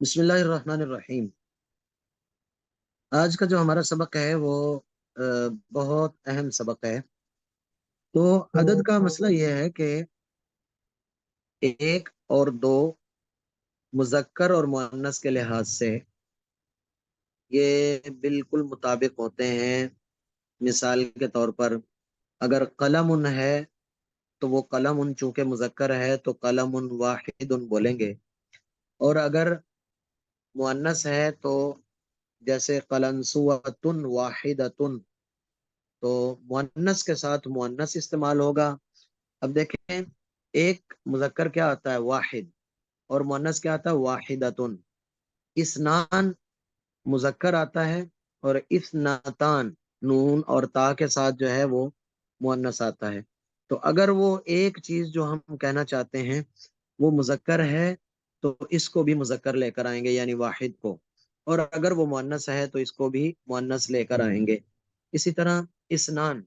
بسم اللہ الرحمن الرحیم۔ آج کا جو ہمارا سبق ہے وہ بہت اہم سبق ہے۔ تو عدد کا مسئلہ یہ ہے کہ ایک اور دو مذکر اور مؤنث کے لحاظ سے یہ بالکل مطابق ہوتے ہیں۔ مثال کے طور پر اگر قلم ہے تو وہ قلم چونکہ مذکر ہے تو قلم واحد بولیں گے، اور اگر مؤنث ہے تو جیسے قلنسوۃ واحدۃ، تو مؤنث کے ساتھ مؤنث استعمال ہوگا۔ اب دیکھیں، ایک مذکر کیا آتا ہے؟ واحد، اور مؤنث کیا آتا ہے؟ واحدتن۔ اسنان مذکر آتا ہے، اور اثنتان نون اور تا کے ساتھ جو ہے وہ مؤنث آتا ہے۔ تو اگر وہ ایک چیز جو ہم کہنا چاہتے ہیں وہ مذکر ہے تو اس کو بھی مذکر لے کر آئیں گے، یعنی واحد کو، اور اگر وہ مؤنث ہے تو اس کو بھی مؤنث لے کر آئیں گے۔ اسی طرح اسنان،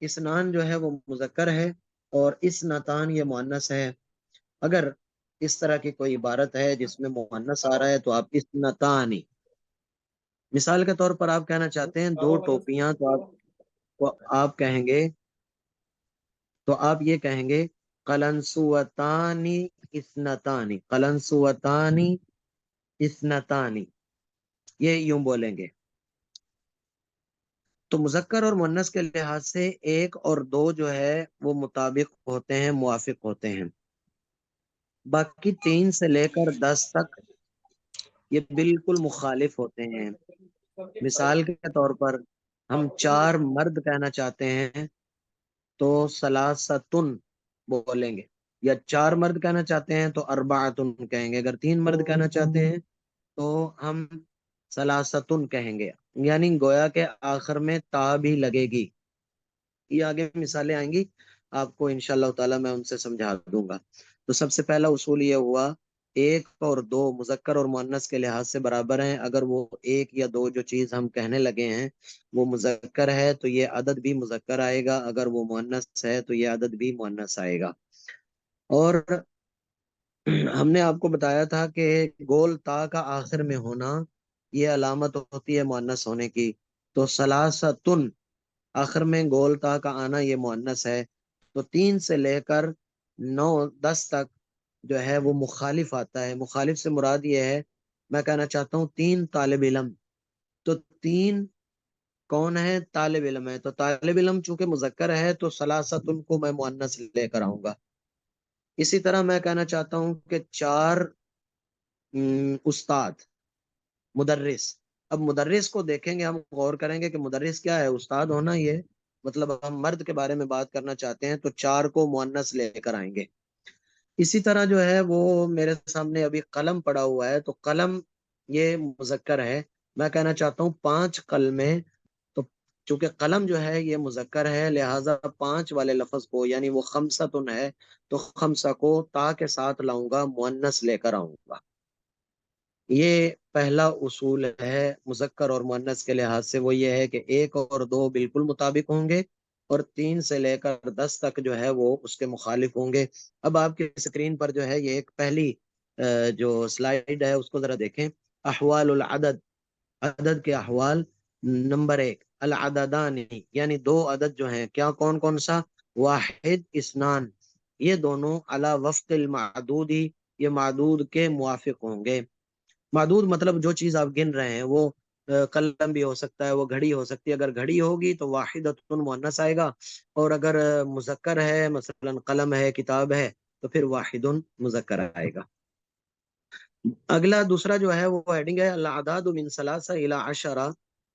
اسنان جو ہے وہ مذکر ہے اور اسنتان یہ مؤنث ہے۔ اگر اس طرح کی کوئی عبارت ہے جس میں مؤنث آ رہا ہے تو آپ اسنتانی، مثال کے طور پر آپ کہنا چاہتے ہیں دو ٹوپیاں، تو آپ کہیں گے، تو آپ یہ کہیں گے قلنسوتانی اسنتانی، قلنسوتانی اسنتانی، یہ یوں بولیں گے۔ تو مذکر اور مؤنث کے لحاظ سے ایک اور دو جو ہے وہ مطابق ہوتے ہیں، موافق ہوتے ہیں۔ باقی 3 سے لے کر 10 تک یہ بالکل مخالف ہوتے ہیں۔ مثال کے طور پر ہم 4 مرد کہنا چاہتے ہیں تو سلاستن بولیں گے، یا 4 مرد کہنا چاہتے ہیں تو اربعتن کہیں گے۔ اگر 3 مرد کہنا چاہتے ہیں تو ہم سلاستن کہیں گے، یعنی گویا کے آخر میں تا بھی لگے گی۔ یہ آگے مثالیں آئیں گی، آپ کو انشاءاللہ تعالی میں ان سے سمجھا دوں گا۔ تو سب سے پہلا اصول یہ ہوا، ایک اور دو مذکر اور مؤنث کے لحاظ سے برابر ہیں۔ اگر وہ ایک یا دو جو چیز ہم کہنے لگے ہیں وہ مذکر ہے تو یہ عدد بھی مذکر آئے گا، اگر وہ مؤنث ہے تو یہ عدد بھی مؤنث آئے گا۔ اور ہم نے آپ کو بتایا تھا کہ گول تا کا آخر میں ہونا یہ علامت ہوتی ہے مؤنث ہونے کی۔ تو سلاستن آخر میں گول تا کا آنا یہ مؤنث ہے۔ تو 3 سے لے کر 9 10 تک جو ہے وہ مخالف آتا ہے۔ مخالف سے مراد یہ ہے، میں کہنا چاہتا ہوں 3 طالب علم، تو 3 کون ہے؟ طالب علم ہے، تو طالب علم چونکہ مذکر ہے تو سلاستن کو میں مؤنث لے کر آؤں گا۔ اسی طرح میں کہنا چاہتا ہوں کہ 4 استاد، مدرس۔ اب مدرس کو دیکھیں گے، ہم غور کریں گے کہ مدرس کیا ہے؟ استاد ہونا۔ یہ مطلب ہم مرد کے بارے میں بات کرنا چاہتے ہیں تو 4 کو مؤنث لے کر آئیں گے۔ اسی طرح جو ہے وہ میرے سامنے ابھی قلم پڑا ہوا ہے، تو قلم یہ مذکر ہے، میں کہنا چاہتا ہوں 5 قلمیں، تو چونکہ قلم جو ہے یہ مذکر ہے لہٰذا 5 والے لفظ کو، یعنی وہ خمسۃن ہے تو خمسہ کو تا کے ساتھ لاؤں گا، مؤنث لے کر آؤں گا۔ یہ پہلا اصول ہے مذکر اور مؤنث کے لحاظ سے، وہ یہ ہے کہ ایک اور دو بالکل مطابق ہوں گے، اور 3 سے لے کر 10 تک جو ہے وہ اس کے مخالف ہوں گے۔ اب آپ کی اسکرین پر جو ہے یہ ایک پہلی جو سلائیڈ ہے اس کو ذرا دیکھیں۔ احوال العدد، عدد کے احوال۔ نمبر 1 العددان، یعنی 2 عدد جو ہیں، کیا کون کون سا؟ واحد اسنان، یہ دونوں علی وفق المعدود، یہ معدود کے موافق ہوں گے۔ معدود مطلب جو چیز آپ گن رہے ہیں وہ قلم بھی ہو سکتا ہے، وہ گھڑی ہو سکتی ہے۔ اگر گھڑی ہوگی تو واحدۃ مؤنث آئے گا، اور اگر مذکر ہے مثلا قلم ہے، کتاب ہے، تو پھر واحد مذکر آئے گا۔ اگلا دوسرا جو ہے وہ ہیڈنگ ہے الاعداد من 3 الی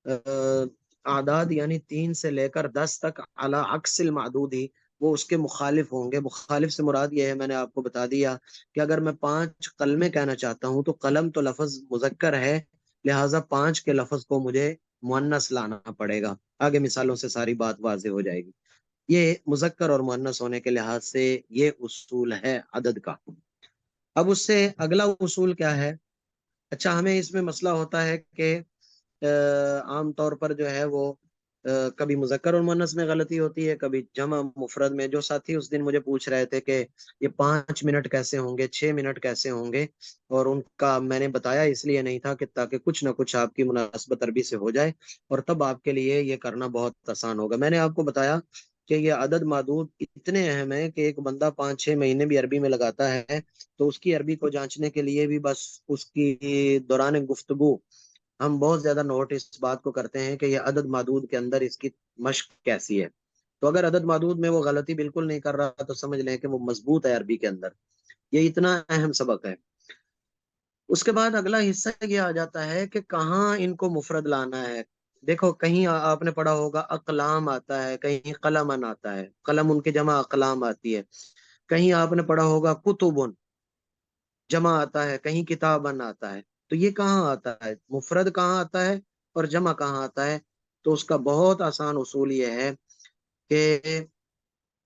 10، اعداد یعنی 3 سے لے کر 10 تک علی عکس المعدود، وہ اس کے مخالف ہوں گے۔ مخالف سے مراد یہ ہے، میں نے آپ کو بتا دیا کہ اگر میں 5 قلمیں کہنا چاہتا ہوں تو قلم تو لفظ مذکر ہے لہٰذا 5 کے لفظ کو مجھے مؤنث لانا پڑے گا۔ آگے مثالوں سے ساری بات واضح ہو جائے گی۔ یہ مذکر اور مؤنث ہونے کے لحاظ سے یہ اصول ہے عدد کا۔ اب اس سے اگلا اصول کیا ہے؟ اچھا، ہمیں اس میں مسئلہ ہوتا ہے کہ عام طور پر جو ہے وہ کبھی مذکر اور مؤنث میں غلطی ہوتی ہے، کبھی جمع مفرد میں۔ جو ساتھی اس دن مجھے پوچھ رہے تھے کہ یہ 5 منٹ کیسے ہوں گے، 6 منٹ کیسے ہوں گے، اور ان کا میں نے بتایا اس لیے نہیں تھا کہ تاکہ کچھ نہ کچھ آپ کی مناسبت عربی سے ہو جائے، اور تب آپ کے لیے یہ کرنا بہت آسان ہوگا۔ میں نے آپ کو بتایا کہ یہ عدد معدود اتنے اہم ہیں کہ ایک بندہ 5-6 مہینے بھی عربی میں لگاتا ہے تو اس کی عربی کو جانچنے کے لیے بھی بس اس کی دوران گفتگو ہم بہت زیادہ نوٹ اس بات کو کرتے ہیں کہ یہ عدد معدود کے اندر اس کی مشق کیسی ہے۔ تو اگر عدد معدود میں وہ غلطی بالکل نہیں کر رہا تو سمجھ لیں کہ وہ مضبوط ہے عربی کے اندر۔ یہ اتنا اہم سبق ہے۔ اس کے بعد اگلا حصہ یہ آ جاتا ہے کہ کہاں ان کو مفرد لانا ہے۔ دیکھو کہیں آپ نے پڑھا ہوگا اقلام آتا ہے، کہیں قلمن آتا ہے، قلم ان کے جمع اقلام آتی ہے، کہیں آپ نے پڑھا ہوگا کتبن جمع آتا ہے، کہیں کتابن آتا ہے۔ تو یہ کہاں آتا ہے، مفرد کہاں آتا ہے اور جمع کہاں آتا ہے؟ تو اس کا بہت آسان اصول یہ ہے کہ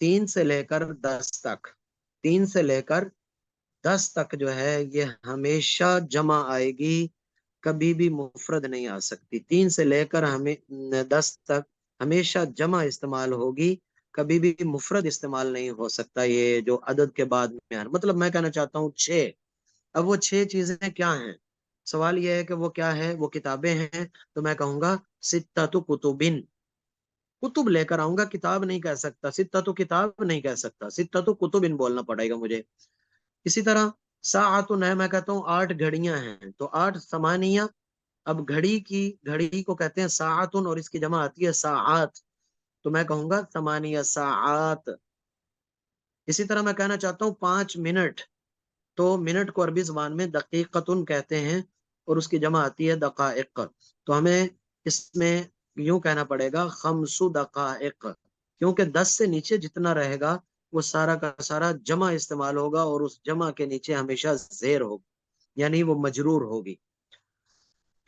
3 سے لے کر 10 تک، 3 سے لے کر 10 تک جو ہے یہ ہمیشہ جمع آئے گی، کبھی بھی مفرد نہیں آ سکتی۔ 3 سے لے کر 10 تک ہمیشہ جمع استعمال ہوگی، کبھی بھی مفرد استعمال نہیں ہو سکتا۔ یہ جو عدد کے بعد میں مطلب میں کہنا چاہتا ہوں 6۔ اب وہ 6 چیزیں کیا ہیں؟ سوال یہ ہے کہ وہ کیا ہے؟ وہ کتابیں ہیں، تو میں کہوں گا ستۃ کتبن، کتب لے کر آؤں گا، کتاب نہیں کہہ سکتا، ستۃ کتاب نہیں کہہ سکتا، ستۃ کتبن بولنا پڑے گا مجھے۔ اسی طرح ساعتن ہے، میں کہتا ہوں 8 گھڑیاں ہیں، تو 8 ثمانیہ۔ اب گھڑی کو کہتے ہیں ساعتن اور اس کی جمع آتی ہے ساعات، تو میں کہوں گا 8 ساعات۔ اسی طرح میں کہنا چاہتا ہوں 5 منٹ، تو منٹ کو عربی زبان میں دقیقتن کہتے ہیں اور اس کی جمع آتی ہے دقائق، تو ہمیں اس میں یوں کہنا پڑے گا 5 دقائق، کیونکہ 10 سے نیچے جتنا رہے گا وہ سارا کا سارا جمع استعمال ہوگا اور اس جمع کے نیچے ہمیشہ زیر ہوگا، یعنی وہ مجرور ہوگی۔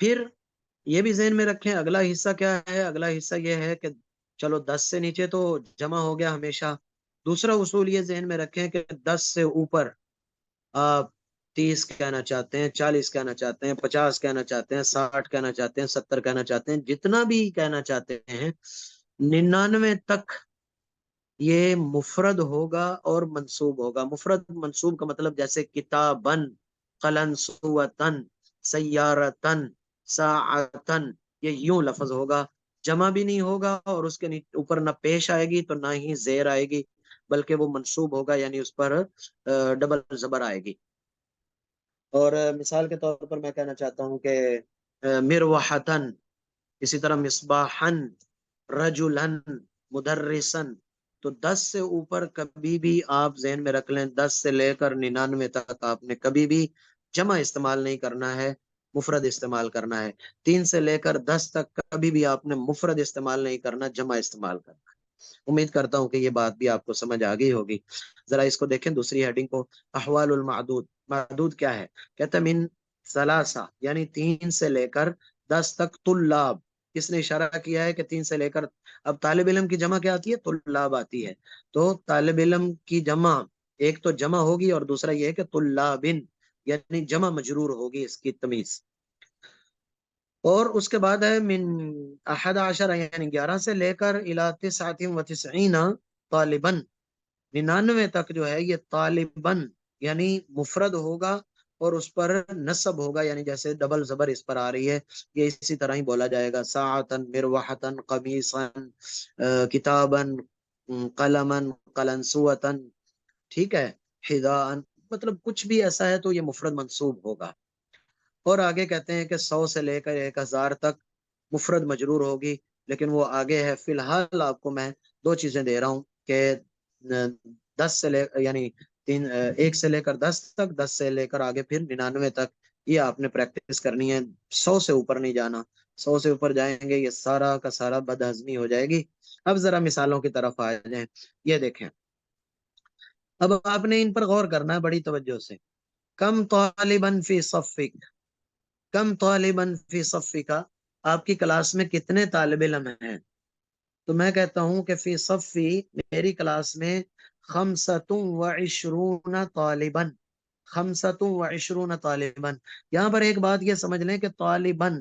پھر یہ بھی ذہن میں رکھیں اگلا حصہ کیا ہے۔ اگلا حصہ یہ ہے کہ چلو 10 سے نیچے تو جمع ہو گیا ہمیشہ۔ دوسرا اصول یہ ذہن میں رکھیں کہ 10 سے اوپر آپ 30 کہنا چاہتے ہیں، 40 کہنا چاہتے ہیں، 50 کہنا چاہتے ہیں، 60 کہنا چاہتے ہیں، 70 کہنا چاہتے ہیں، جتنا بھی کہنا چاہتے ہیں، 99 تک یہ مفرد ہوگا اور منصوب ہوگا۔ مفرد منصوب کا مطلب جیسے کتابن، قلنسوتن، سیارتن، ساعتن، یہ یوں لفظ ہوگا، جمع بھی نہیں ہوگا اور اس کے اوپر نہ پیش آئے گی تو نہ ہی زیر آئے گی، بلکہ وہ منصوب ہوگا، یعنی اس پر ڈبل زبر آئے گی۔ اور مثال کے طور پر میں کہنا چاہتا ہوں کہ مروحتن، اسی طرح مصباحن، رجلن، مدرسن۔ تو 10 سے اوپر کبھی بھی آپ ذہن میں رکھ لیں، 10 سے لے کر 99 تک آپ نے کبھی بھی جمع استعمال نہیں کرنا ہے، مفرد استعمال کرنا ہے۔ 3 سے لے کر 10 تک کبھی بھی آپ نے مفرد استعمال نہیں کرنا، جمع استعمال کرنا ہے۔ امید کرتا ہوں کہ یہ بات بھی آپ کو سمجھ آ گئی ہوگی۔ ذرا اس کو دیکھیں دوسری ہیڈنگ کو، احوال المعدود۔ معدود کیا ہے؟ کہتا ہے من ثلاثہ، یعنی 3 سے لے کر 10 تک، طلاب، کس نے اشارہ کیا ہے کہ 3 سے لے کر، اب طالب علم کی جمع کیا آتی ہے؟ طلاب آتی ہے، تو طالب علم کی جمع ایک تو جمع ہوگی اور دوسرا یہ ہے کہ طلابن، یعنی جمع مجرور ہوگی اس کی تمیز۔ اور اس کے بعد ہے من 11، یعنی 11 سے لے کر الی 99 طالبن، 99 تک جو ہے یہ طالبن یعنی مفرد ہوگا اور اس پر نصب ہوگا، یعنی جیسے ڈبل زبر اس پر آ رہی ہے، یہ اسی طرح ہی بولا جائے گا، ساعتن، مروحتن، قمیصن، کتابن، قلمن، قلنسوتن، ٹھیک ہے، حذاءن، مطلب کچھ بھی ایسا ہے تو یہ مفرد منصوب ہوگا۔ اور آگے کہتے ہیں کہ 100 سے لے کر 1000 تک مفرد مجرور ہوگی، لیکن وہ آگے ہے۔ فی الحال آپ کو میں 2 چیزیں دے رہا ہوں کہ 10 سے لے یعنی 1 سے لے کر 10 تک، 10 سے لے کر آگے پھر 99 تک، یہ آپ نے پریکٹس کرنی ہے۔ 100 سے اوپر نہیں جانا، 100 سے اوپر جائیں گے یہ سارا کا سارا بد ہضمی ہو جائے گی۔ اب ذرا مثالوں کی طرف آ جائیں، یہ دیکھیں، اب آپ نے ان پر غور کرنا ہے بڑی توجہ سے۔ کم طالبن فی صفک، کم طالبن فی صفک، آپ کی کلاس میں کتنے طالب علم ہیں؟ تو میں کہتا ہوں کہ فی صفی، میری کلاس میں 25 طالبن، 25 طالبن۔ یہاں پر ایک بات یہ سمجھ لیں کہ طالبن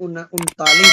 39,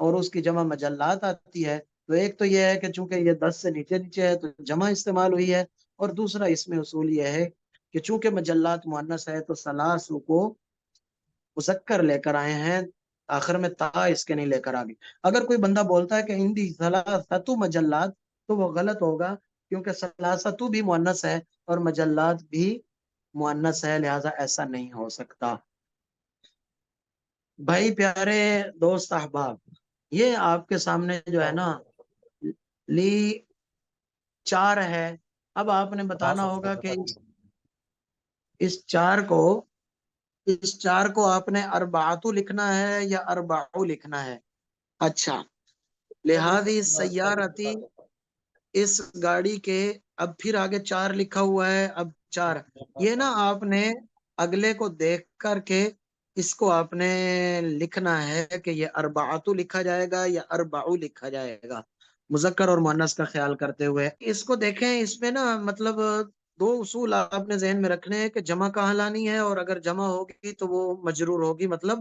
اور اس کی جمع مجلات آتی ہے، تو ایک تو یہ ہے کہ چونکہ یہ 10 سے نیچے نیچے ہے تو جمع استعمال ہوئی ہے، اور دوسرا اس میں اصول یہ ہے کہ چونکہ مجلات مؤنث ہے تو ثلاث کو مذکر لے کر آئے ہیں، آخر میں تا اس کے نہیں لے کر آگے۔ اگر کوئی بندہ بولتا ہے کہ ہندی ثلاثۃ مجلات، تو وہ غلط ہوگا، کیونکہ ثلاثۃ بھی مؤنث ہے اور مجلات بھی مؤنث ہے، لہذا ایسا نہیں ہو سکتا۔ بھائی پیارے دوست احباب، یہ آپ کے سامنے جو ہے نا لی 4 ہے۔ اب آپ نے بتانا ہوگا کہ اس چار کو اس چار کو آپ نے اربعتو لکھنا ہے یا اربعو لکھنا ہے۔ اچھا، لہذا سیارتی، اس گاڑی کے، اب پھر آگے 4 لکھا ہوا ہے، اب 4 یہ نا آپ نے اگلے کو دیکھ کر کے اس کو آپ نے لکھنا ہے کہ یہ اربعتو لکھا جائے گا یا اربعو لکھا جائے گا، مذکر اور مؤنث کا خیال کرتے ہوئے۔ اس کو دیکھیں، اس میں نا مطلب 2 اصول آپ نے ذہن میں رکھنے ہیں کہ جمع کہاں لانی ہے، اور اگر جمع ہوگی تو وہ مجرور ہوگی، مطلب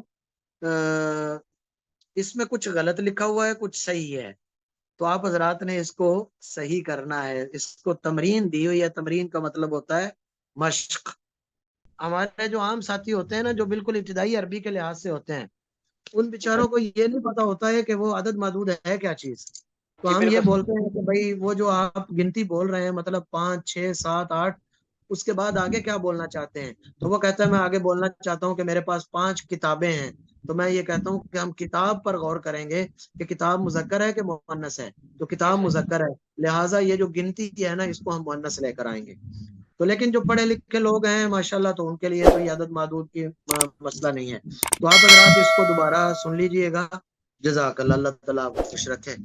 اس میں کچھ غلط لکھا ہوا ہے، کچھ صحیح ہے، تو آپ حضرات نے اس کو صحیح کرنا ہے۔ اس کو تمرین دی ہوئی ہے، تمرین کا مطلب ہوتا ہے مشق۔ ہمارے جو عام ساتھی ہوتے ہیں نا، جو بالکل ابتدائی عربی کے لحاظ سے ہوتے ہیں، ان بیچاروں کو یہ نہیں پتا ہوتا ہے کہ وہ عدد معدود ہے کیا چیز۔ جی تو ہم یہ بالکل بولتے ہیں کہ بھائی وہ جو آپ گنتی بول رہے ہیں، مطلب 5 6 7 8، اس کے بعد آگے کیا بولنا چاہتے ہیں؟ تو وہ کہتا ہے میں آگے بولنا چاہتا ہوں کہ میرے پاس 5 کتابیں ہیں۔ تو میں یہ کہتا ہوں کہ ہم کتاب پر غور کریں گے کہ کتاب مذکر ہے کہ مؤنث ہے، تو کتاب مذکر ہے، لہٰذا یہ جو گنتی ہے نا اس کو ہم مؤنث لے کر آئیں گے۔ تو لیکن جو پڑھے لکھے لوگ ہیں ماشاءاللہ، تو ان کے لیے تو یہ عدد معدود کی مسئلہ نہیں ہے۔ تو آپ حضرات اس کو دوبارہ سن لیجئے گا۔ جزاک اللہ، اللہ تعالیٰ آپ کو خوش رکھے۔